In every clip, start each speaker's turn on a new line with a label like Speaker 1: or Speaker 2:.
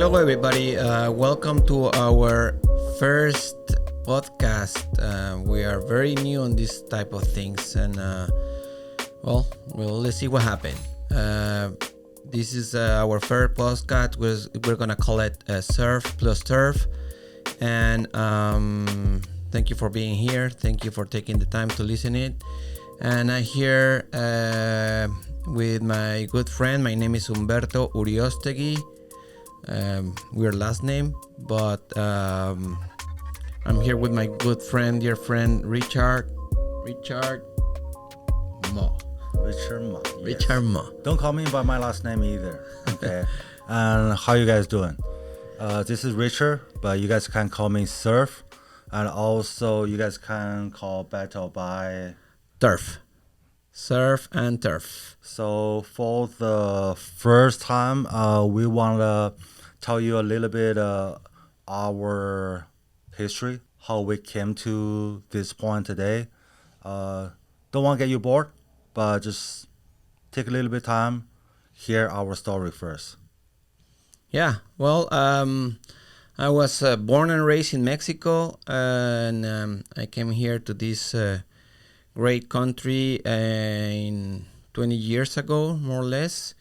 Speaker 1: Hello, everybody. Welcome to our first podcast. We are very new on this type of things, and let's see what happens. This is our first podcast. We're gonna call it SurfPlusTurf, and thank you for being here. Thank you for taking the time to listen it. And I'm here with my good friend. My name is Humberto Uriostegui. Weird last name, but I'm here with my good friend, dear friend, Richard Mo.
Speaker 2: Richard Mo. Yes.
Speaker 1: Richard Mo.
Speaker 2: Don't call me by my last name either. Okay. And how you guys doing? This is Richard, but you guys can call me Surf, and also you guys can call Battle by
Speaker 1: Turf. Surf and Turf.
Speaker 2: So for the first time, we want to tell you a little bit our history, how we came to this point today. Don't want to get you bored, but just take a little bit of time, hear our story first.
Speaker 1: Yeah, well, I was born and raised in Mexico, and I came here to this great country in 20 years ago, more or less,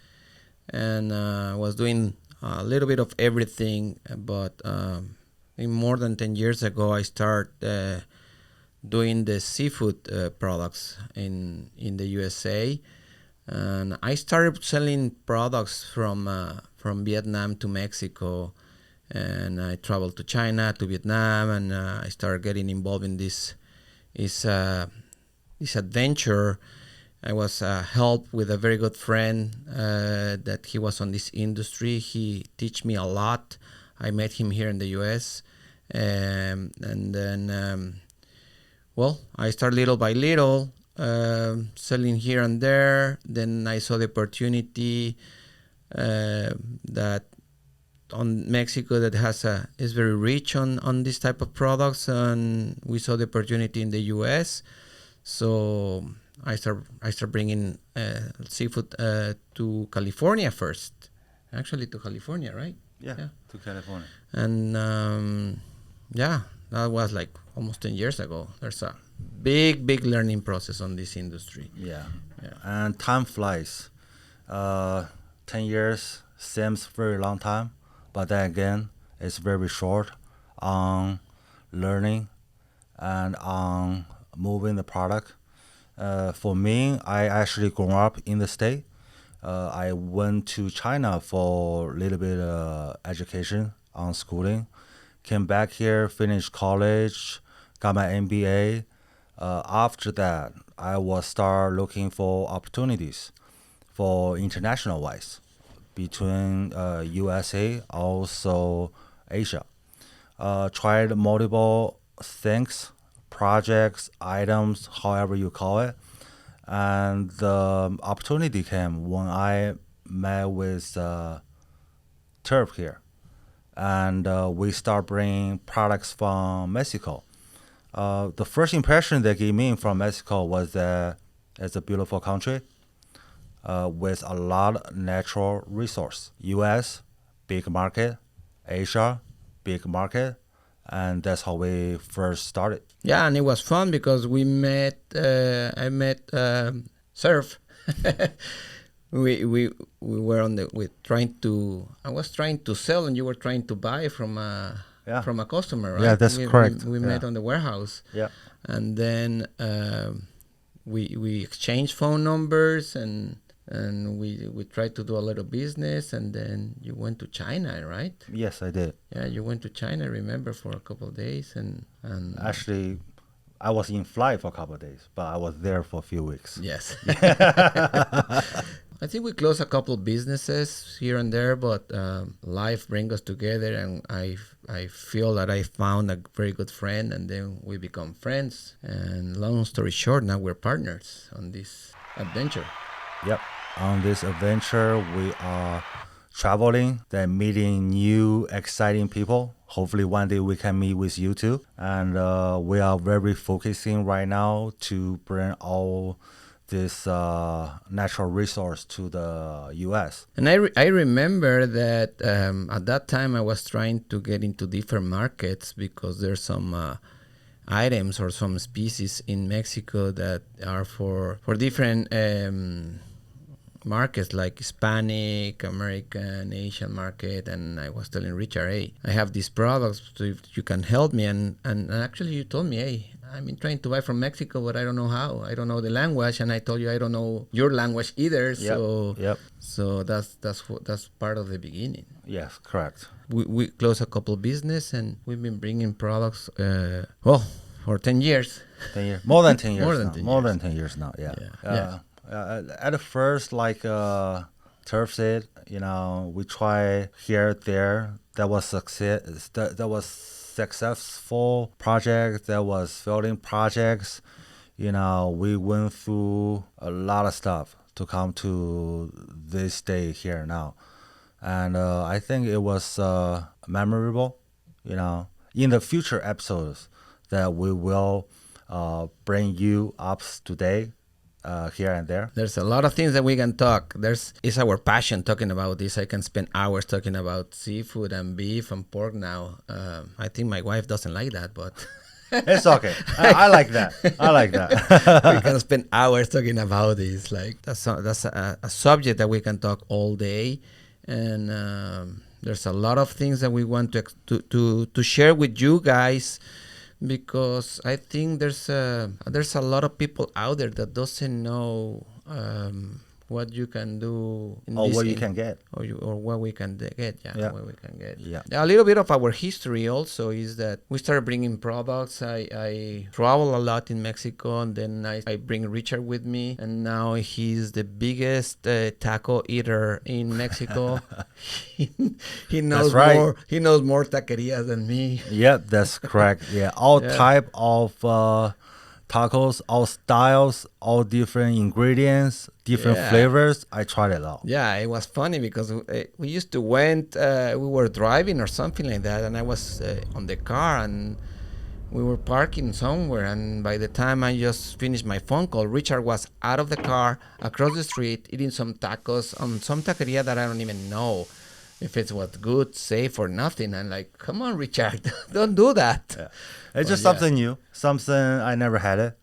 Speaker 1: and was doing a little bit of everything. But in more than 10 years ago, I started doing the seafood products in the USA, and I started selling products from Vietnam to Mexico, and I traveled to China, to Vietnam, and I started getting involved in this adventure. I was helped with a very good friend that he was on this industry. He teach me a lot. I met him here in the US, and then I started little by little selling here and there. Then I saw the opportunity that on Mexico that is very rich on this type of products, and we saw the opportunity in the US. So I start bringing seafood to California first. Actually, to California, right?
Speaker 2: Yeah. To California.
Speaker 1: And that was like almost 10 years ago. There's a big learning process on this industry.
Speaker 2: Yeah. And time flies. 10 years seems very long time, but then again, it's very short on learning and on moving the product. For me, I actually grew up in the state. I went to China for a little bit of education on schooling. Came back here, finished college, got my MBA. After that, I was start looking for opportunities for international wise between USA, also Asia. Tried multiple things, projects, items, however you call it. And the opportunity came when I met with Turf here. And we start bringing products from Mexico. The first impression they gave me from Mexico was that it's a beautiful country with a lot of natural resource. US, big market. Asia, big market. And that's how we first started.
Speaker 1: Yeah, and it was fun because I met Surf. we were I was trying to sell, and you were trying to buy from a customer, right?
Speaker 2: Yeah, that's correct.
Speaker 1: We met on the warehouse.
Speaker 2: Yeah.
Speaker 1: And then we exchanged phone numbers, and we tried to do a little business, and then you went to China, right?
Speaker 2: Yes, I did.
Speaker 1: Yeah, you went to China, I remember, for a couple of days, and
Speaker 2: actually, I was in flight for a couple of days, but I was there for a few weeks.
Speaker 1: Yes. I think we closed a couple of businesses here and there, but life brings us together, and I feel that I found a very good friend, and then we become friends. And long story short, now we're partners on this adventure.
Speaker 2: Yep. On this adventure, we are traveling, then meeting new, exciting people. Hopefully one day we can meet with you too. And we are very focusing right now to bring all this natural resource to the U.S.
Speaker 1: And I remember that at that time I was trying to get into different markets because there's some items or some species in Mexico that are for different markets like Hispanic, American, Asian market. And I was telling Richard, hey, I have these products, so if you can help me. And actually you told me, hey, I've been trying to buy from Mexico, but I don't know how. I don't know the language, and I told you I don't know your language either. So that's part of the beginning.
Speaker 2: Yes, correct.
Speaker 1: We closed a couple of business, and we've been bringing products. For 10 years.
Speaker 2: 10 years, more than 10 years.
Speaker 1: More
Speaker 2: than
Speaker 1: than 10
Speaker 2: 10
Speaker 1: years.
Speaker 2: years now. Yeah.
Speaker 1: Yeah.
Speaker 2: At the first, like Turf said, we try here, there. That was success. That was successful project. That was failing projects. We went through a lot of stuff to come to this day here now, and I think it was memorable. In the future episodes that we will bring you up today. Here and there.
Speaker 1: There's a lot of things that we can talk. It's our passion talking about this. I can spend hours talking about seafood and beef and pork now. I think my wife doesn't like that, but
Speaker 2: it's okay. I like that.
Speaker 1: We can spend hours talking about this. Like that's a subject that we can talk all day, and there's a lot of things that we want to share with you guys. Because I think there's a lot of people out there that doesn't know what you can do
Speaker 2: what you can get,
Speaker 1: or what we can get. What we can get.
Speaker 2: Yeah.
Speaker 1: A little bit of our history also is that we started bringing products. I travel a lot in Mexico, and then I bring Richard with me, and now he's the biggest taco eater in Mexico. He knows more. He knows more taquerias than me.
Speaker 2: Yep, that's correct. Yeah, all type of tacos, all styles, all different ingredients, different flavors. I tried it all.
Speaker 1: Yeah, it was funny because we used to we were driving or something like that, and I was on the car, and we were parking somewhere, and by the time I just finished my phone call, Richard was out of the car, across the street, eating some tacos on some taqueria that I don't even know if it was good, safe, or nothing. I'm like, come on, Richard, don't do that.
Speaker 2: Yeah. It's just something new, something I never had it.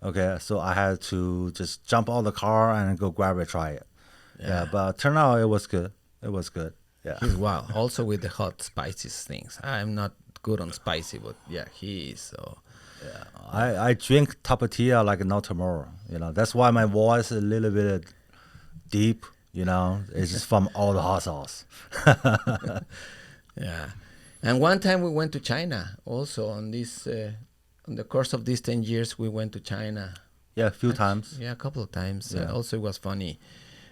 Speaker 2: Okay, so I had to just jump out of the car and go grab it, try it. Yeah, but turned out it was good. Yeah.
Speaker 1: He's wow. Also with the hot, spicy things. I'm not good on spicy, but he is. So
Speaker 2: yeah, I drink tapatía like no tomorrow. That's why my voice is a little bit deep. It's just from all the hot sauce.
Speaker 1: Yeah. And one time we went to China also on the course of these 10 years, we went to China.
Speaker 2: Yeah, a few times.
Speaker 1: Yeah, a couple of times.
Speaker 2: Yeah.
Speaker 1: Also, it was funny.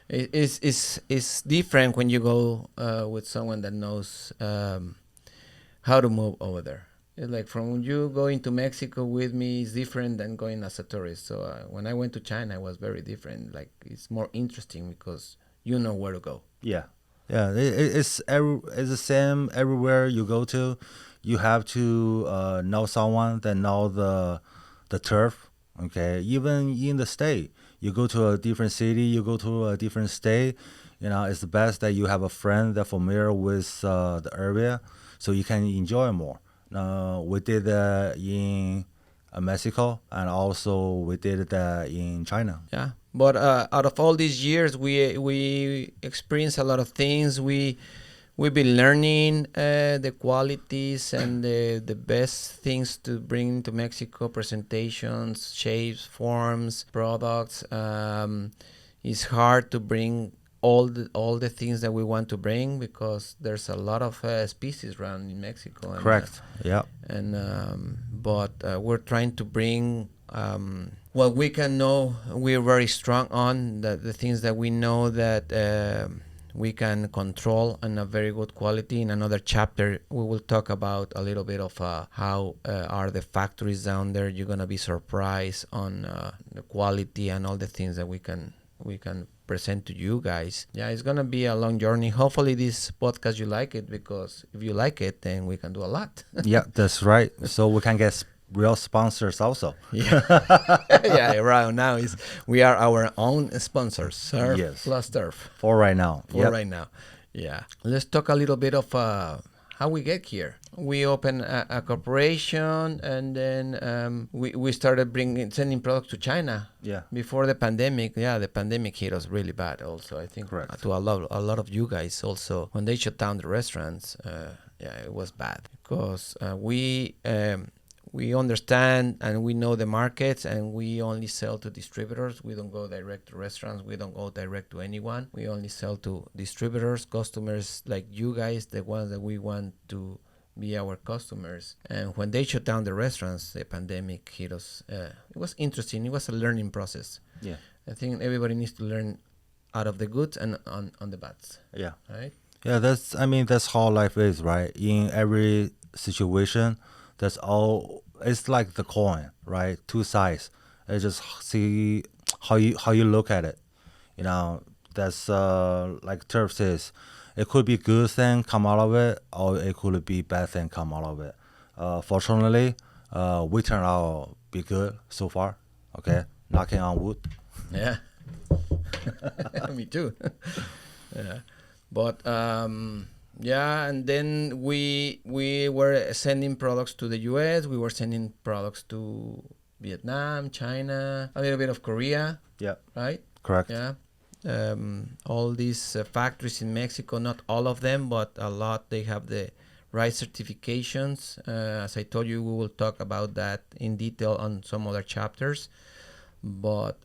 Speaker 1: It's different when you go with someone that knows how to move over there. It's like from you going to Mexico with me is different than going as a tourist. So when I went to China, it was very different. Like it's more interesting because you know where to go.
Speaker 2: Yeah. Yeah, it's the same everywhere you go to. You have to know someone that know the turf. Okay, even in the state, you go to a different city, you go to a different state. It's the best that you have a friend that's familiar with the area, so you can enjoy more. We did that in Mexico, and also we did that in China.
Speaker 1: Yeah. But out of all these years, we experienced a lot of things. We've been learning the qualities and the best things to bring to Mexico: presentations, shapes, forms, products. It's hard to bring all the things that we want to bring because there's a lot of species around in Mexico. And,
Speaker 2: correct. Yeah.
Speaker 1: And but we're trying to bring. What we can know, we're very strong on the things that we know that we can control in a very good quality. In another chapter, we will talk about a little bit of how are the factories down there. You're gonna be surprised on the quality and all the things that we can present to you guys. Yeah, it's gonna be a long journey. Hopefully, this podcast you like it, because if you like it, then we can do a lot.
Speaker 2: Yeah, that's right. So we can get real sponsors also.
Speaker 1: Yeah, yeah. Right now is we are our own sponsors, Surf
Speaker 2: Yes,
Speaker 1: plus Turf,
Speaker 2: for right now.
Speaker 1: for
Speaker 2: Yep.
Speaker 1: right now. Yeah. Let's talk a little bit of how we get here. We opened a corporation, and then we started sending products to China.
Speaker 2: Yeah.
Speaker 1: Before the pandemic, yeah, the pandemic hit us really bad. Also, I think
Speaker 2: Correct.
Speaker 1: to a lot of you guys also when they shut down the restaurants. Yeah, it was bad because we understand and we know the markets, and we only sell to distributors. We don't go direct to restaurants. We don't go direct to anyone. We only sell to distributors, customers like you guys, the ones that we want to be our customers. And when they shut down the restaurants, the pandemic hit us. It was interesting. It was a learning process.
Speaker 2: Yeah.
Speaker 1: I think everybody needs to learn out of the goods and on the bads.
Speaker 2: Yeah.
Speaker 1: Right?
Speaker 2: Yeah, that's how life is, right? In every situation, that's all. It's like the coin, right? Two sides. I just see how you look at it. You know, that's like Turf says, it could be good thing come out of it, or it could be bad thing come out of it. Fortunately, we turn out be good so far. Okay, knocking on wood.
Speaker 1: Yeah. Me too. Yeah. But yeah, and then we were sending products to the US. We were sending products to Vietnam, China, a little bit of Korea,
Speaker 2: Yeah,
Speaker 1: right?
Speaker 2: correct.
Speaker 1: Yeah. All these factories in Mexico, not all of them, but a lot, they have the right certifications. As I told you, we will talk about that in detail on some other chapters. But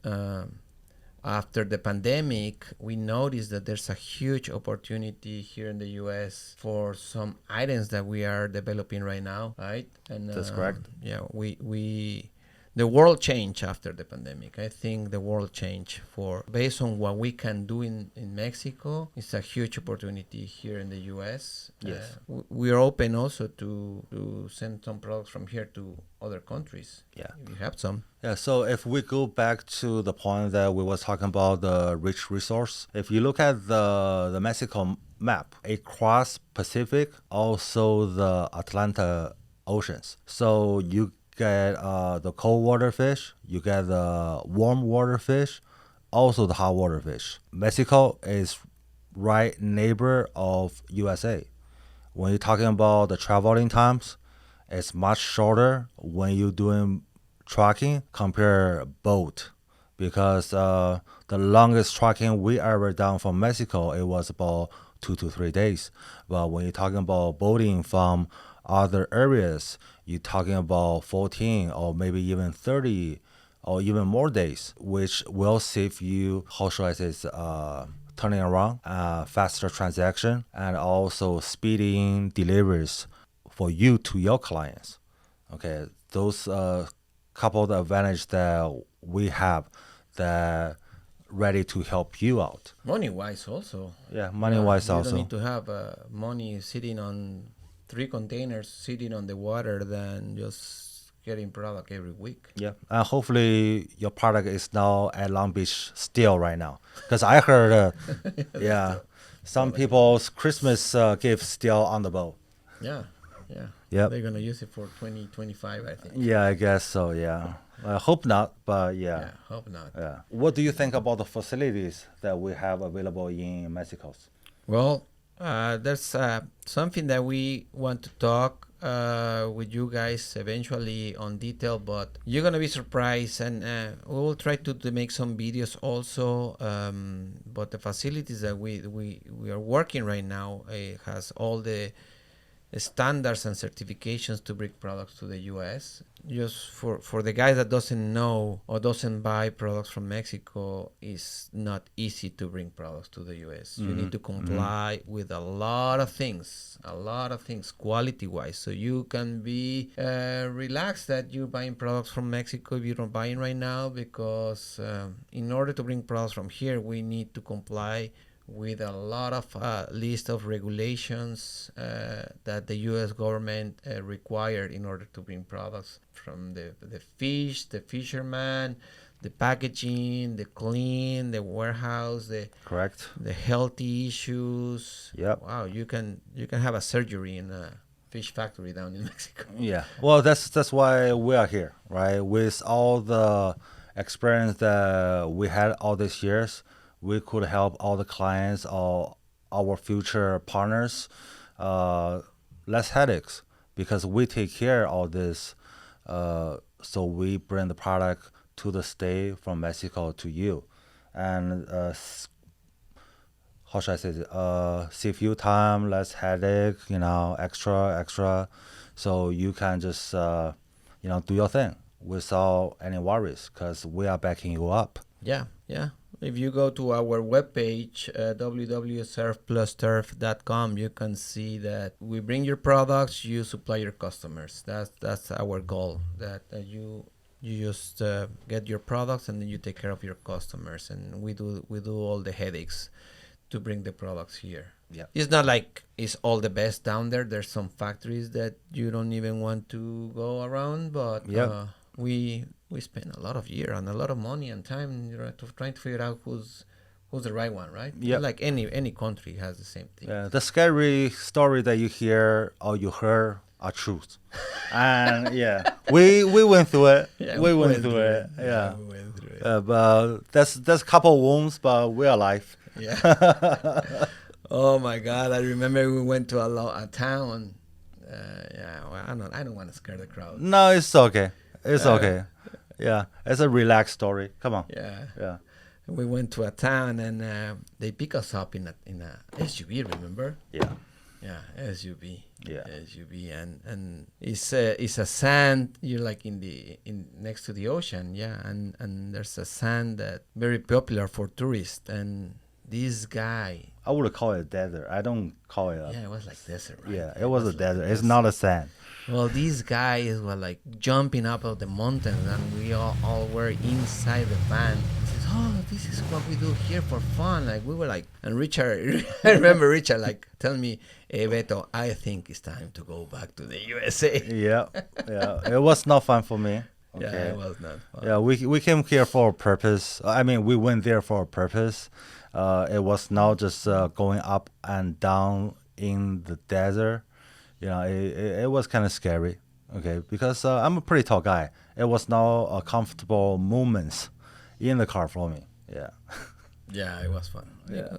Speaker 1: after the pandemic, we noticed that there's a huge opportunity here in the US for some items that we are developing right now, right? And
Speaker 2: That's correct.
Speaker 1: yeah, we the world changed after the pandemic. I think the world changed for based on what we can do in Mexico. It's a huge opportunity here in the US.
Speaker 2: Yes.
Speaker 1: We are open also to send some products from here to other countries.
Speaker 2: Yeah.
Speaker 1: If you have some.
Speaker 2: Yeah, so if we go back to the point that we was talking about the rich resource, if you look at the Mexico map, it cross Pacific, also the Atlantic Oceans. So you get the cold water fish, you get the warm water fish, also the hot water fish. Mexico is right neighbor of USA. When you're talking about the traveling times, it's much shorter when you're doing trucking compare boat, because the longest trucking we ever done from Mexico, it was about 2 to 3 days. But when you're talking about boating from other areas, you're talking about 14 or maybe even 30 or even more days, which will save you, how should I say, turning around, faster transaction, and also speeding deliveries for you to your clients. Okay, those couple of advantage that we have that ready to help you out.
Speaker 1: Money wise also.
Speaker 2: Yeah, money wise
Speaker 1: you
Speaker 2: also.
Speaker 1: don't need to have money sitting on 3 containers sitting on the water than just getting product every week.
Speaker 2: Yeah, and hopefully your product is now at Long Beach still right now, because I heard, yeah, some people's Christmas gifts still on the boat.
Speaker 1: Yeah, yeah.
Speaker 2: Yep.
Speaker 1: They're gonna use it for 2025, I think.
Speaker 2: Yeah, I guess so. Yeah, I hope not, but yeah.
Speaker 1: Yeah, hope not.
Speaker 2: Yeah. What do you think about the facilities that we have available in Mexico?
Speaker 1: Well, there's something that we want to talk with you guys eventually on detail, but you're gonna be surprised, and we will try to make some videos also. But the facilities that we are working right now has all the standards and certifications to bring products to the US. Just for the guys that doesn't know or doesn't buy products from Mexico, it's not easy to bring products to the US. You need to comply with a lot of things quality wise, so you can be relaxed that you're buying products from Mexico if you're not buying right now, because in order to bring products from here, we need to comply with a lot of list of regulations that the U.S. government required in order to bring products from the fish, the fisherman, the packaging, the clean, the warehouse,
Speaker 2: Correct.
Speaker 1: the healthy issues.
Speaker 2: Yep.
Speaker 1: Wow, you can have a surgery in fish factory down in Mexico.
Speaker 2: Yeah. Well, that's why we are here, right? With all the experience that we had all these years, we could help all the clients or our future partners less headaches because we take care of this. So we bring the product to the state from Mexico to you, and how should I say it? Save you time, less headache, extra, so you can just do your thing without any worries because we are backing you up.
Speaker 1: Yeah, yeah. If you go to our webpage, www.surfplusturf.com, you can see that we bring your products, you supply your customers. That's our goal. That you just get your products and then you take care of your customers, and we do all the headaches to bring the products here.
Speaker 2: Yeah.
Speaker 1: It's not like it's all the best down there. There's some factories that you don't even want to go around, but
Speaker 2: Yeah.
Speaker 1: We spend a lot of year and a lot of money and time trying to figure out who's the right one, right?
Speaker 2: Yeah.
Speaker 1: Like any country has the same thing.
Speaker 2: The scary story that you hear or you heard are truth, and we went through it.
Speaker 1: Yeah,
Speaker 2: we went through it.
Speaker 1: Yeah, we went through it.
Speaker 2: But that's a couple wounds, but we're alive.
Speaker 1: Yeah. Oh my God! I remember we went to a town. Well, I don't want to scare the crowd.
Speaker 2: No, it's okay. It's okay. Yeah, it's a relaxed story. Come on.
Speaker 1: Yeah. We went to a town and they pick us up in a SUV. Remember?
Speaker 2: Yeah.
Speaker 1: Yeah, SUV.
Speaker 2: Yeah.
Speaker 1: SUV, and it's a sand. You're like in next to the ocean. Yeah, and there's a sand that very popular for tourists. And this guy.
Speaker 2: I would call it a desert. I don't call it
Speaker 1: Yeah, it was like desert, right?
Speaker 2: Yeah, it was a
Speaker 1: like
Speaker 2: desert. It's not a sand.
Speaker 1: Well, these guys were like jumping up of the mountains, and we all were inside the van. He says, "Oh, this is what we do here for fun." Like we were like, and Richard, I remember Richard like telling me, "Hey Beto, I think it's time to go back to the USA."
Speaker 2: Yeah. It was not fun for me.
Speaker 1: Yeah,
Speaker 2: Okay.
Speaker 1: it was not fun.
Speaker 2: Yeah, we came here for a purpose. I mean, we went there for a purpose. It was not just going up and down in the desert. It was kind of scary. Okay, because I'm a pretty tall guy. It was not a comfortable moments in the car for me. Yeah.
Speaker 1: Yeah, it was fun.
Speaker 2: Yeah.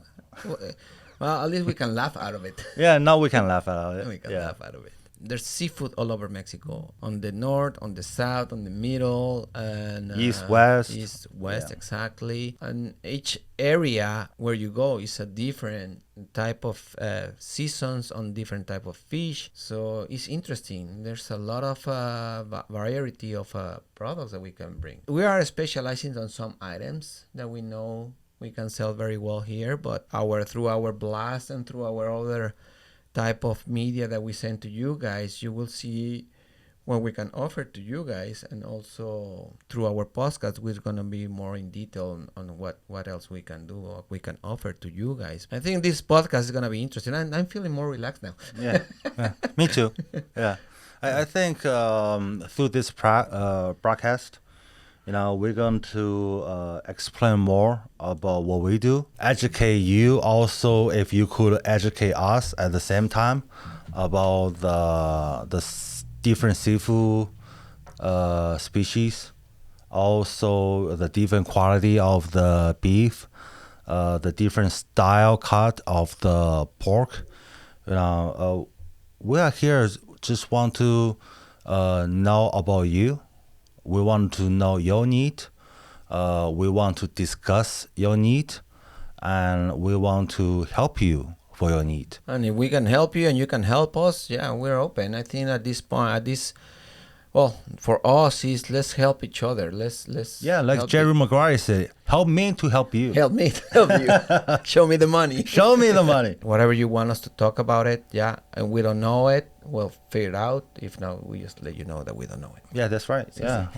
Speaker 1: Well, at least we can laugh out of it.
Speaker 2: Yeah, now we can laugh at it.
Speaker 1: We can laugh out of it. There's seafood all over Mexico, on the north, on the south, on the middle, and
Speaker 2: East, west.
Speaker 1: East, west,
Speaker 2: Yeah.
Speaker 1: exactly. And each area where you go is a different type of seasons on different type of fish. So it's interesting. There's a lot of variety of products that we can bring. We are specializing on some items that we know we can sell very well here, but through our blast and through our other type of media that we send to you guys, you will see what we can offer to you guys, and also through our podcast we're going to be more in detail on what else we can do, what we can offer to you guys. I think this podcast is going to be interesting, and I'm feeling more relaxed now.
Speaker 2: Yeah. Me too. Yeah. I think through this broadcast, we're going to explain more about what we do, educate you also, if you could educate us at the same time about the different seafood species, also the different quality of the beef, the different style cut of the pork. We are here just want to know about you. We want to know your need. We want to discuss your need, and we want to help you for your need.
Speaker 1: And if we can help you and you can help us, yeah, we're open. I think at this point, well, for us is let's help each other. Let's
Speaker 2: Yeah, like
Speaker 1: help
Speaker 2: Jerry Maguire said, help me to help you.
Speaker 1: help me to help you. Show me the money.
Speaker 2: Show me the money.
Speaker 1: Whatever you want us to talk about it, yeah, and we don't know it, we'll figure it out. If not, we just let you know that we don't know it.
Speaker 2: Yeah, that's right. Yeah.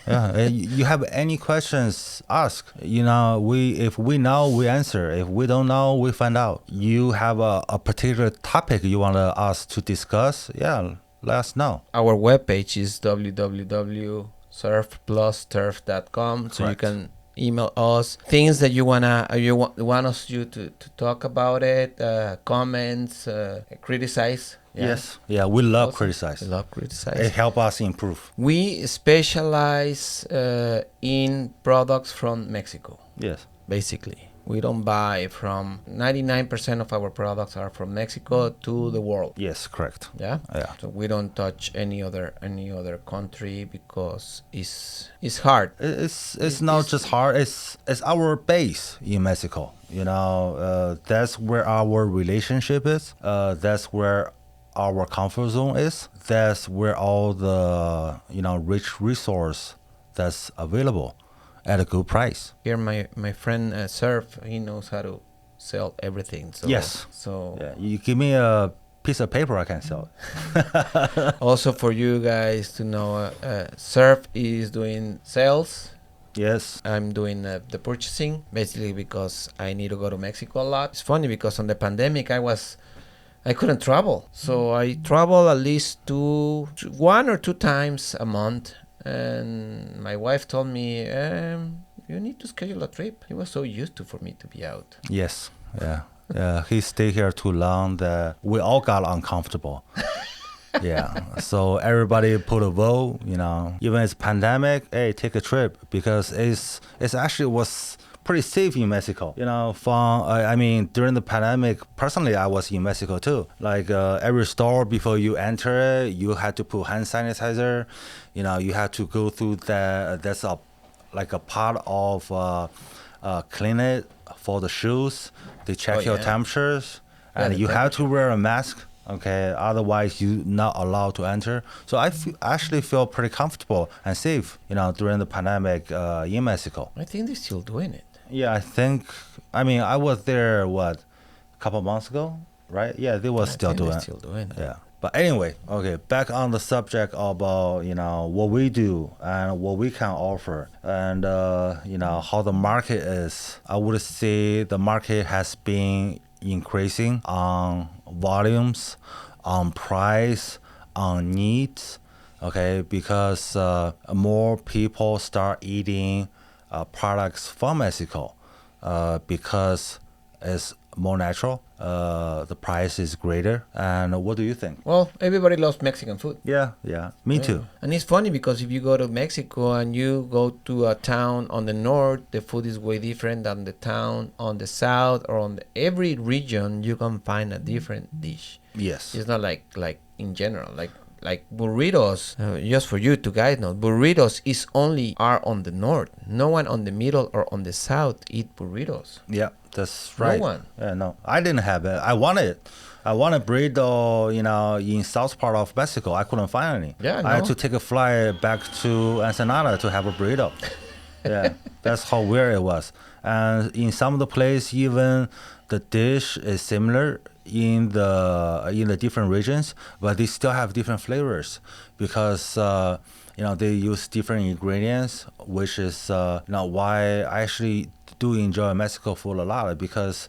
Speaker 2: You have any questions, ask. If we know, we answer. If we don't know, we find out. You have a particular topic you want us to discuss, yeah, let us know.
Speaker 1: Our webpage is www.SurfPlusTurf.com, so you
Speaker 2: Correct.
Speaker 1: can email us things that you want us to talk about it, comments, criticize Yeah?
Speaker 2: Yes. Yeah, we love
Speaker 1: Also,
Speaker 2: criticize.
Speaker 1: we love criticize.
Speaker 2: It help us improve.
Speaker 1: We specialize in products from Mexico,
Speaker 2: Yes.
Speaker 1: basically. We don't buy from 99% of our products are from Mexico to the world.
Speaker 2: Yes, correct.
Speaker 1: Yeah.
Speaker 2: Yeah.
Speaker 1: So we don't touch any other country because it's hard.
Speaker 2: It's not just hard. It's our base in Mexico. That's where our relationship is. That's where our comfort zone is. That's where all the rich resource that's available at a good price.
Speaker 1: Here, my friend Surf, he knows how to sell everything. So
Speaker 2: Yes.
Speaker 1: So
Speaker 2: Yeah, you give me a piece of paper, I can sell it.
Speaker 1: also for you guys to know, Surf is doing sales.
Speaker 2: Yes.
Speaker 1: I'm doing the purchasing, basically because I need to go to Mexico a lot. It's funny because on the pandemic I couldn't travel, so I travel at least 1 or 2 times a month. And my wife told me, you need to schedule a trip. He was so used to for me to be out.
Speaker 2: Yes. Yeah. Yeah. He stayed here too long that we all got uncomfortable. Yeah. So everybody put a vote, even it's pandemic, hey, take a trip, because it's actually was pretty safe in Mexico. During the pandemic, personally, I was in Mexico too. Like every store, before you enter it, you had to put hand sanitizer. You had to go through that's a part of clean it for the shoes. They check your temperatures, and you have to wear a mask. Okay, otherwise you're not allowed to enter. So I actually feel pretty comfortable and safe, during the pandemic in Mexico.
Speaker 1: I think they're still doing it.
Speaker 2: Yeah, I was there, a couple months ago, right? Yeah, they were still doing it. Yeah. But anyway, okay, back on the subject about, what we do and what we can offer, and, how the market is. I would say the market has been increasing on volumes, on price, on needs, okay, because more people start eating products from Mexico because it's more natural, the price is greater. And what do you think?
Speaker 1: Well, everybody loves Mexican food.
Speaker 2: Yeah, me too.
Speaker 1: And it's funny because if you go to Mexico and you go to a town on the north, the food is way different than the town on the south, or on every region you can find a different dish.
Speaker 2: Yes.
Speaker 1: It's not like in general, like burritos, just for you to guys know, burritos are on the north. No one on the middle or on the south eat burritos.
Speaker 2: Yeah, that's right.
Speaker 1: No one.
Speaker 2: Yeah, no, I didn't have it. I wanted burrito, in south part of Mexico. I couldn't find any.
Speaker 1: Yeah,
Speaker 2: I had to take a flight back to Ensenada to have a burrito. Yeah, that's how weird it was. And in some of the place, even the dish is similar in the different regions, but they still have different flavors because they use different ingredients, which is why I actually do enjoy Mexico food a lot, because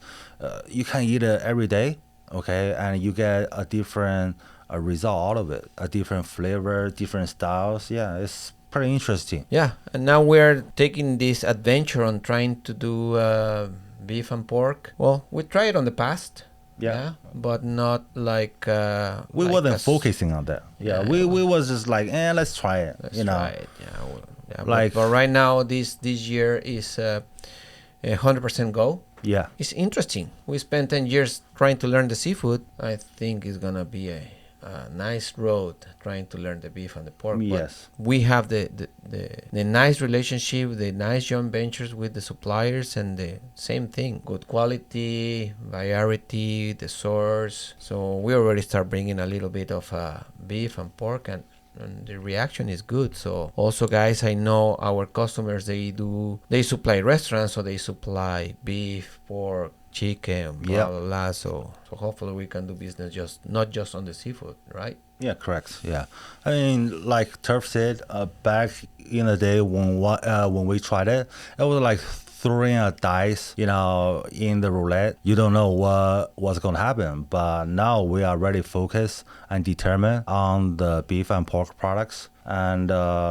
Speaker 2: you can eat it every day, okay, and you get a different result out of it, a different flavor, different styles. Yeah, it's pretty interesting.
Speaker 1: Yeah, and now we're taking this adventure on trying to do beef and pork. Well, we tried it on the past. Yeah, but not like
Speaker 2: we wasn't focusing on that. Yeah, we was just like, let's try it.
Speaker 1: Let's try it. Yeah, but right now this year is 100% go.
Speaker 2: Yeah,
Speaker 1: it's interesting. We spent 10 years trying to learn the seafood. I think it's gonna be a nice road trying to learn the beef and the pork.
Speaker 2: Yes,
Speaker 1: but we have the nice relationship, the nice joint ventures with the suppliers, and the same thing, good quality, variety, the source. So we already start bringing a little bit of beef and pork, and the reaction is good. So also, guys, I know our customers, they supply restaurants, so they supply beef, pork, chicken, blah blah blah. So hopefully we can do business not just on the seafood, right?
Speaker 2: Yeah, correct. Yeah, I mean, like Turf said, back in the day when we tried it, it was like throwing a dice, in the roulette. You don't know what's gonna happen. But now we are really focused and determined on the beef and pork products. And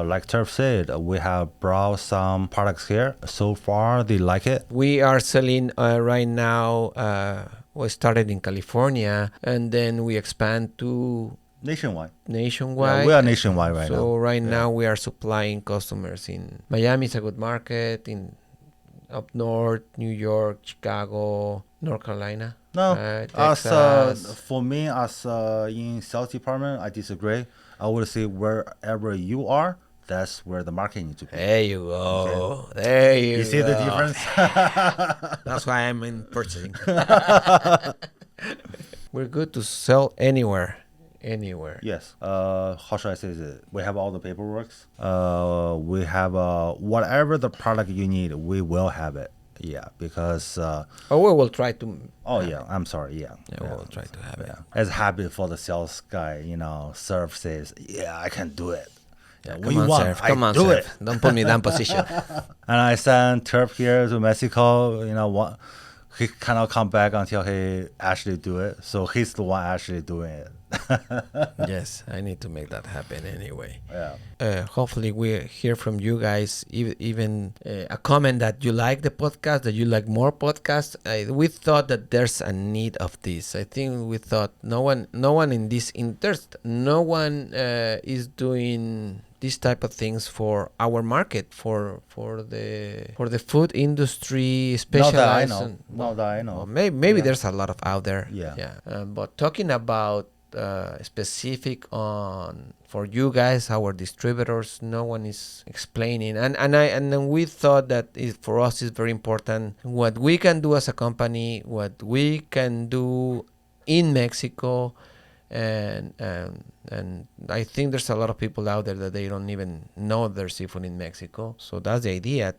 Speaker 2: like Turf said, we have brought some products here. So far, they like it.
Speaker 1: We are selling right now we started in California, and then we expand to
Speaker 2: Nationwide.
Speaker 1: nationwide.
Speaker 2: Yeah, we are nationwide right now.
Speaker 1: So right now we are supplying customers in Miami is a good market, in up north, New York, Chicago, North Carolina.
Speaker 2: No,
Speaker 1: Texas.
Speaker 2: for me, as in sales department, I disagree. I would say wherever you are, that's where the market needs to be.
Speaker 1: There you go. There you go.
Speaker 2: You see the difference?
Speaker 1: That's why I'm in purchasing. We're good to sell anywhere. Anywhere.
Speaker 2: Yes. How should I say this? We have all the paperwork. We have whatever the product you need, we will have it. Yeah, because.
Speaker 1: We will try to.
Speaker 2: Yeah. I'm sorry. Yeah.
Speaker 1: We will try to have it.
Speaker 2: As happy for the sales guy, Surf says, "Yeah, I can do it."
Speaker 1: Yeah,
Speaker 2: what you want?
Speaker 1: Come on,
Speaker 2: do
Speaker 1: Surf.
Speaker 2: it.
Speaker 1: Don't put me down position.
Speaker 2: And I sent Turf here to Mexico. He cannot come back until he actually do it. So he's the one actually doing it.
Speaker 1: Yes, I need to make that happen anyway.
Speaker 2: Yeah.
Speaker 1: Hopefully we hear from you guys, even a comment that you like the podcast, that you like more podcasts. We thought that there's a need of this. I think we thought no one in this interest, no one is doing these type of things for our market, for the food industry, specialized.
Speaker 2: Not that I know.
Speaker 1: Maybe there's a lot of out there.
Speaker 2: Yeah.
Speaker 1: But talking about specific on for you guys, our distributors, no one is explaining, and then we thought that for us is very important what we can do as a company, what we can do in Mexico. And I think there's a lot of people out there that they don't even know there's seafood in Mexico. So that's the idea,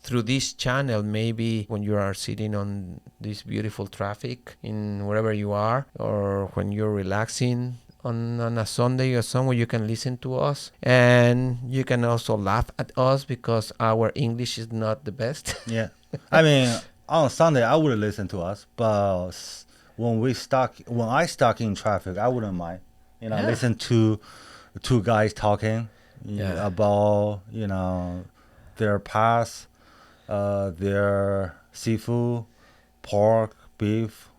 Speaker 1: through this channel, maybe when you are sitting on this beautiful traffic in wherever you are, or when you're relaxing on a Sunday or somewhere, you can listen to us, and you can also laugh at us because our English is not the best.
Speaker 2: Yeah. I mean, on Sunday I would listen to us, but when I stuck in traffic, I wouldn't mind. Listen to two guys talking about their past, their seafood, pork, beef,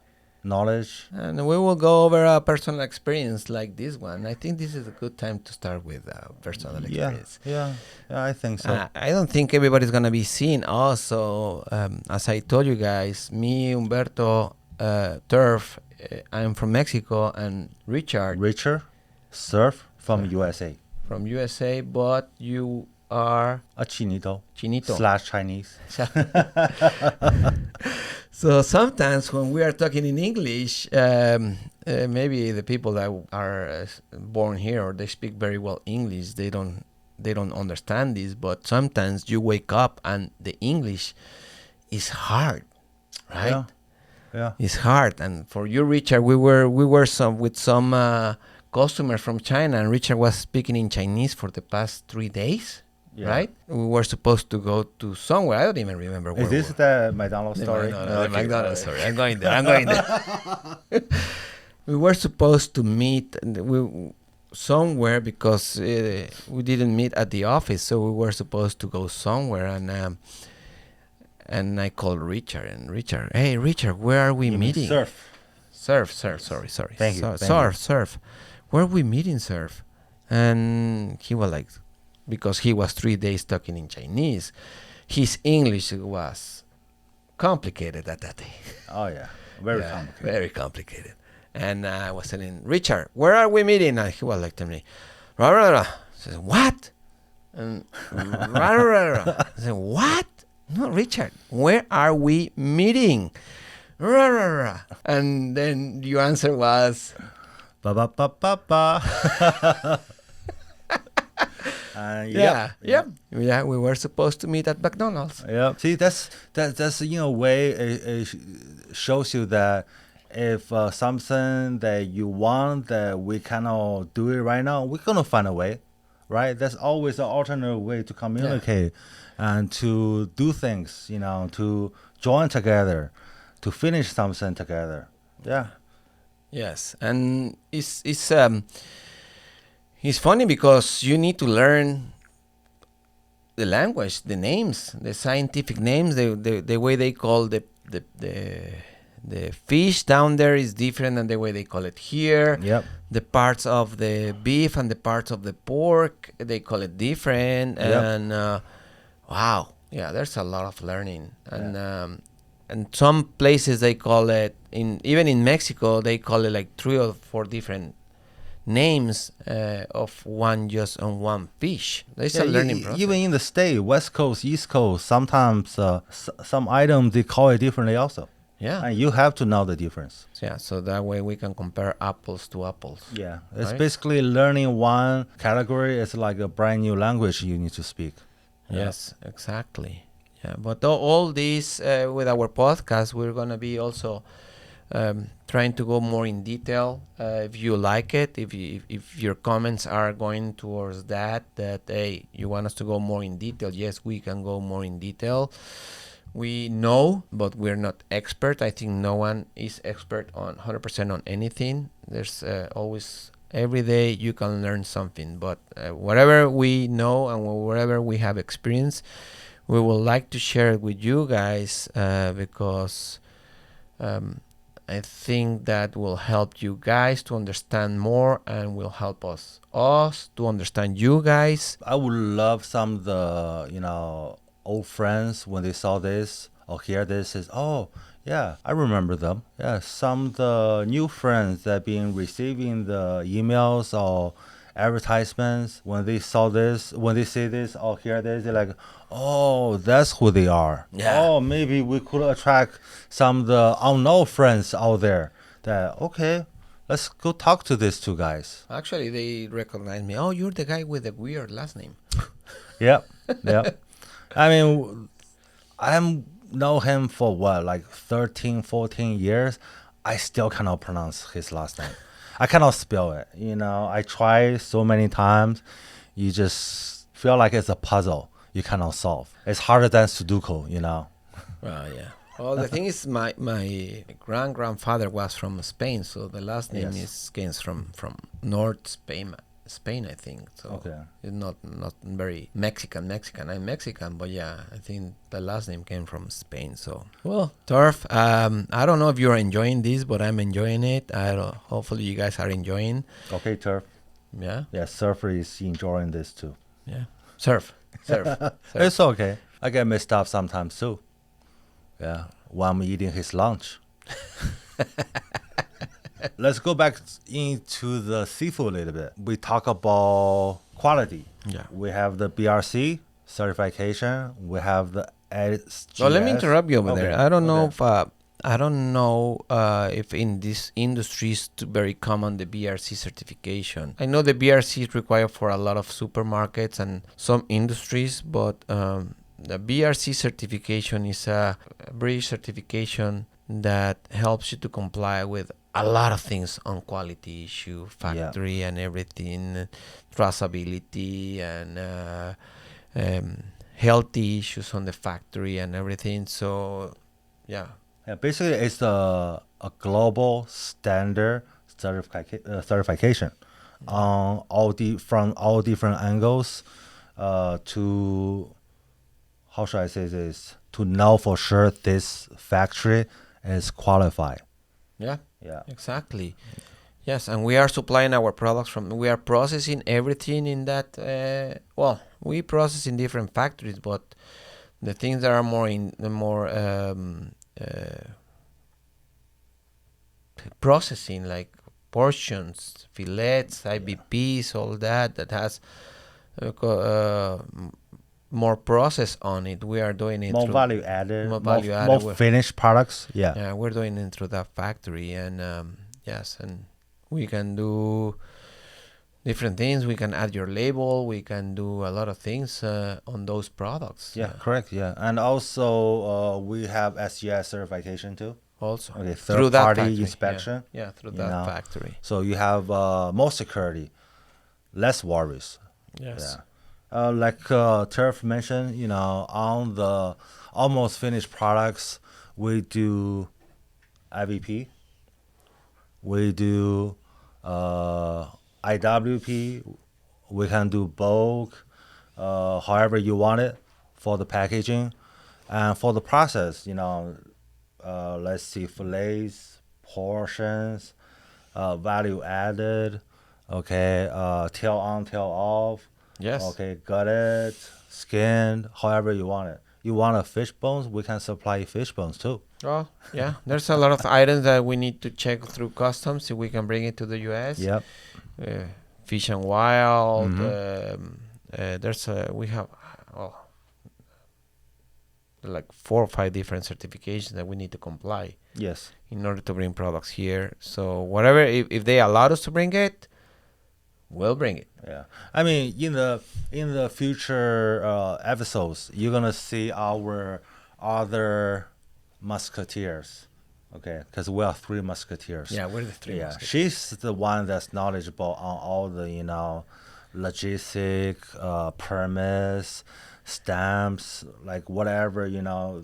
Speaker 2: knowledge.
Speaker 1: And we will go over a personal experience like this one. I think this is a good time to start with personal experience.
Speaker 2: Yeah, I think so.
Speaker 1: I don't think everybody's going to be seeing us. So as I told you guys, me, Humberto, Turf, I'm from Mexico, and Richard
Speaker 2: Surf from USA.
Speaker 1: From USA, but you are
Speaker 2: a Chinito / Chinese.
Speaker 1: So sometimes when we are talking in English, maybe the people that are born here or they speak very well English, they don't understand this. But sometimes you wake up and the English is hard, right?
Speaker 2: Yeah.
Speaker 1: It's hard. And for you, Richard, we were with some customers from China, and Richard was speaking in Chinese for the past 3 days. Yeah. Right? We were supposed to go to somewhere. I don't even remember where.
Speaker 2: Is this the McDonald's story?
Speaker 1: No, the McDonald's story. I'm going there. We were supposed to meet somewhere because we didn't meet at the office, so we were supposed to go somewhere, and I called Richard, and hey, Richard, where are we meeting? Surf. Sorry.
Speaker 2: Thank you.
Speaker 1: Surf. Where are we meeting, Surf? And he was like, because he was 3 days talking in Chinese, his English was complicated at that day.
Speaker 2: Oh, yeah. Very complicated.
Speaker 1: And I was telling Richard, where are we meeting? And he was like telling me, rah, rah, rah. I said, what? And rah, rah, rah. I said, what? No, Richard, where are we meeting? Rah, rah, rah. And then your answer was,
Speaker 2: ba ba ba ba ba.
Speaker 1: Yeah, we were supposed to meet at McDonald's.
Speaker 2: Yeah. See, that's in a way it shows you that if something that you want that we cannot do it right now, we're gonna find a way, right? There's always an alternate way to communicate and to do things, to join together, to finish something together. Yeah.
Speaker 1: Yes, and it's funny because you need to learn the language, the names, the scientific names, the way they call the the fish down there is different than the way they call it here.
Speaker 2: Yep.
Speaker 1: The parts of the beef and the parts of the pork, they call it different.
Speaker 2: Yep.
Speaker 1: And wow, yeah, there's a lot of learning. And some places they call it, even in Mexico, they call it like 3 or 4 different names of one, just on one fish. There's a learning process.
Speaker 2: Even in the state, West Coast, East Coast, sometimes some items they call it differently also.
Speaker 1: Yeah.
Speaker 2: And you have to know the difference.
Speaker 1: Yeah, so that way we can compare apples to apples.
Speaker 2: Yeah, it's
Speaker 1: Right?
Speaker 2: basically learning one category. It's like a brand new language you need to speak.
Speaker 1: Yes, exactly. Yeah, but all this with our podcast, we're gonna be also trying to go more in detail. If you like it, if your comments are going towards that hey, you want us to go more in detail, yes, we can go more in detail. We know, but we're not expert. I think no one is expert on 100% on anything. There's always, every day you can learn something. But whatever we know and whatever we have experience, we would like to share it with you guys because I think that will help you guys to understand more and will help us to understand you guys.
Speaker 2: I would love some of the old friends when they saw this or hear this is, oh yeah, I remember them. Yeah, some of the new friends that been receiving the emails or advertisements, when they saw this, when they see this or hear this, they're like, oh, that's who they are.
Speaker 1: Yeah.
Speaker 2: Oh, maybe we could attract some of the unknown friends out there that, okay, let's go talk to these 2 guys.
Speaker 1: Actually, they recognize me. Oh, you're the guy with the weird last name.
Speaker 2: Yep. Yep. I mean, I know him for what, like 13, 14 years. I still cannot pronounce his last name. I cannot spell it. I try so many times. You just feel like it's a puzzle you cannot solve. It's harder than Sudoku.
Speaker 1: Well, yeah. Well, the thing is, my grandfather was from Spain, so the last name comes from North Spain, I think. So
Speaker 2: Okay.
Speaker 1: it's not very Mexican. I'm Mexican, but yeah, I think the last name came from Spain. So well, Turf. I don't know if you're enjoying this, but I'm enjoying it. Hopefully, you guys are enjoying.
Speaker 2: Okay, Turf.
Speaker 1: Yeah.
Speaker 2: Yeah, Surfer is enjoying this too.
Speaker 1: Yeah. Surf.
Speaker 2: It's okay. I get messed up sometimes too. Yeah, while I'm eating his lunch. Let's go back into the seafood a little bit. We talk about quality.
Speaker 1: Yeah.
Speaker 2: We have the BRC certification. We have the SGS.
Speaker 1: Well, let me interrupt you over
Speaker 2: Okay,
Speaker 1: there. I don't know
Speaker 2: okay.
Speaker 1: if in this industry is very common the BRC certification. I know the BRC is required for a lot of supermarkets and some industries, but the BRC certification is a British certification that helps you to comply with a lot of things on quality issue, factory and everything, traceability and healthy issues on the factory and everything. So, yeah.
Speaker 2: Yeah, basically, it's a global standard certification on from all different angles to, how should I say this, to know for sure this factory is qualified.
Speaker 1: Yeah.
Speaker 2: Yeah.
Speaker 1: Exactly. Yes, and we are supplying our products we are processing everything in that. We process in different factories, but the things that are more processing, like portions, fillets, IBPs, all that has more process on it. We are doing it
Speaker 2: More
Speaker 1: through
Speaker 2: value added,
Speaker 1: more
Speaker 2: more finished products. Yeah.
Speaker 1: Yeah, we're doing it through that factory, and yes, and we can do different things. We can add your label. We can do a lot of things on those products.
Speaker 2: Yeah, correct. Yeah, and also we have SGS certification too.
Speaker 1: Also,
Speaker 2: Okay,
Speaker 1: through
Speaker 2: third
Speaker 1: that
Speaker 2: party
Speaker 1: factory.
Speaker 2: inspection.
Speaker 1: Yeah, through
Speaker 2: you
Speaker 1: that
Speaker 2: know.
Speaker 1: factory.
Speaker 2: So you have more security, less worries.
Speaker 1: Yes.
Speaker 2: Yeah. Like Turf mentioned, on the almost finished products, we do IVP, we do IWP, we can do bulk, however you want it for the packaging. And for the process, let's see, fillets, portions, value added, okay, tail on, tail off,
Speaker 1: Yes.
Speaker 2: okay, gutted, skinned, however you want it. You want a fish bones, we can supply you fish bones too.
Speaker 1: Oh, yeah. There's a lot of items that we need to check through customs if we can bring it to the U.S.
Speaker 2: Yep.
Speaker 1: Fish and Wild.
Speaker 2: Mhm.
Speaker 1: We have oh, like 4 or 5 different certifications that we need to comply
Speaker 2: Yes.
Speaker 1: in order to bring products here. So whatever, if they allow us to bring it, we'll bring it.
Speaker 2: Yeah, I mean, in the future episodes, you're gonna see our other musketeers, okay? Because we are 3 musketeers.
Speaker 1: Yeah, we're the three.
Speaker 2: Yeah,
Speaker 1: Musketeers.
Speaker 2: she's the one that's knowledgeable on all the logistic, permits, stamps, like whatever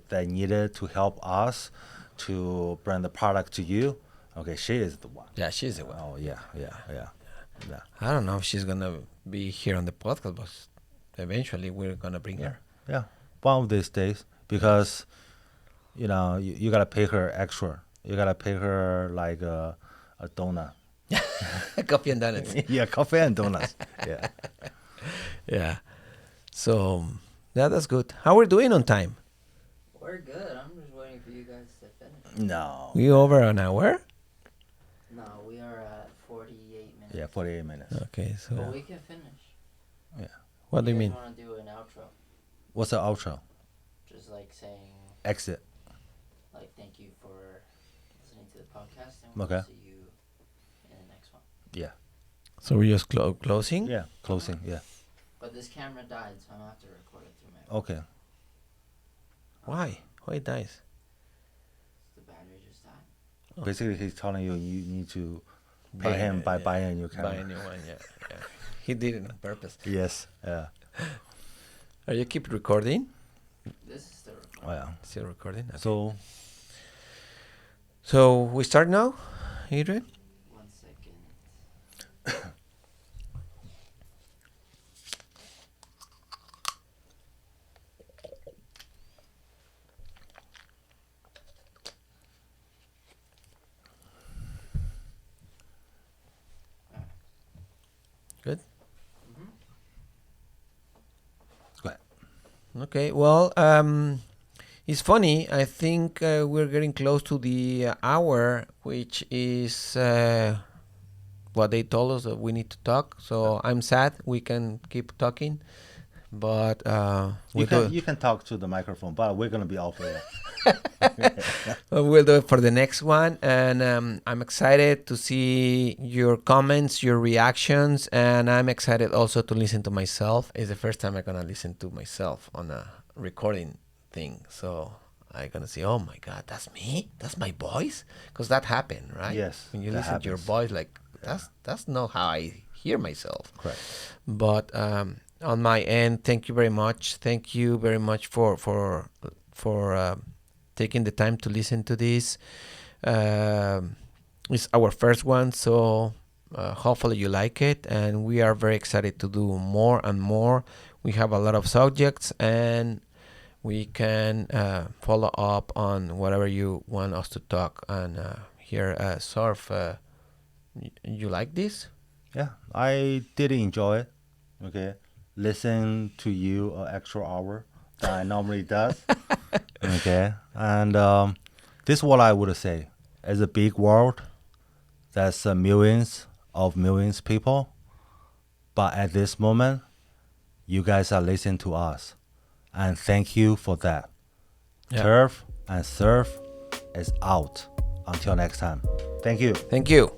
Speaker 2: they needed to help us to bring the product to you. Okay, she is the one.
Speaker 1: Yeah, she's the one.
Speaker 2: Oh yeah, yeah, yeah, yeah.
Speaker 1: I don't know if she's gonna be here on the podcast, but eventually we're gonna bring her.
Speaker 2: Yeah, one of these days, because you gotta pay her extra. You gotta pay her like a donut.
Speaker 1: Coffee and donuts.
Speaker 2: Yeah, coffee and donuts. Yeah.
Speaker 1: Yeah. So yeah, that's good. How we're doing on time?
Speaker 3: We're good. I'm just waiting for you guys to finish.
Speaker 2: No.
Speaker 1: We over an hour?
Speaker 3: No, we are at 48 minutes.
Speaker 2: Yeah, 48 minutes.
Speaker 1: Okay, so
Speaker 3: But we can finish.
Speaker 1: what do you mean?
Speaker 3: want to do an outro?
Speaker 2: What's the outro?
Speaker 3: Just like saying,
Speaker 2: Exit.
Speaker 3: like, thank you for listening to the podcast, and we'll
Speaker 2: Okay.
Speaker 3: see you in the next one.
Speaker 2: Yeah.
Speaker 1: So we're just closing?
Speaker 2: Yeah. Closing. Yeah.
Speaker 3: But this camera died, so I'm gonna have to record it through my.
Speaker 2: Okay.
Speaker 1: Why? Why it dies?
Speaker 3: The battery just died.
Speaker 1: Oh.
Speaker 2: Basically, he's telling you need to pay him by buying a new camera.
Speaker 1: Buy a new one, yeah. He did it on purpose.
Speaker 2: Yes. Yeah.
Speaker 1: Are you keep recording?
Speaker 3: This is still recording.
Speaker 2: Oh, yeah.
Speaker 1: Still recording? Okay.
Speaker 2: So
Speaker 1: we start now, Adrian?
Speaker 3: 1 second.
Speaker 1: Good.
Speaker 3: Mhm.
Speaker 2: go ahead.
Speaker 1: Okay, well, it's funny. I think we're getting close to the hour, which is what they told us that we need to talk. So I'm sad. We can keep talking, but
Speaker 2: You can talk to the microphone, but we're gonna be off air.
Speaker 1: we'll do it for the next one. And I'm excited to see your comments, your reactions, and I'm excited also to listen to myself. It's the first time I'm gonna listen to myself on a recording thing. So I'm gonna say, "Oh my God, that's me. That's my voice," because that happened, right?
Speaker 2: Yes,
Speaker 1: When you
Speaker 2: that
Speaker 1: listen to your
Speaker 2: happens.
Speaker 1: voice, like that's not how I hear myself.
Speaker 2: Correct.
Speaker 1: But on my end, thank you very much. Thank you very much for taking the time to listen to this. It's our first one, so hopefully you like it, and we are very excited to do more and more. We have a lot of subjects, and we can follow up on whatever you want us to talk. And here, Surf, you like this?
Speaker 2: Yeah, I did enjoy it. Okay, listen to you an extra hour that I normally does. Okay, and this is what I would say. It's a big world. That's millions of millions people. But at this moment, you guys are listening to us, and thank you for that.
Speaker 1: Yeah.
Speaker 2: Turf and Surf is out. Until next time. Thank you.
Speaker 1: Thank you.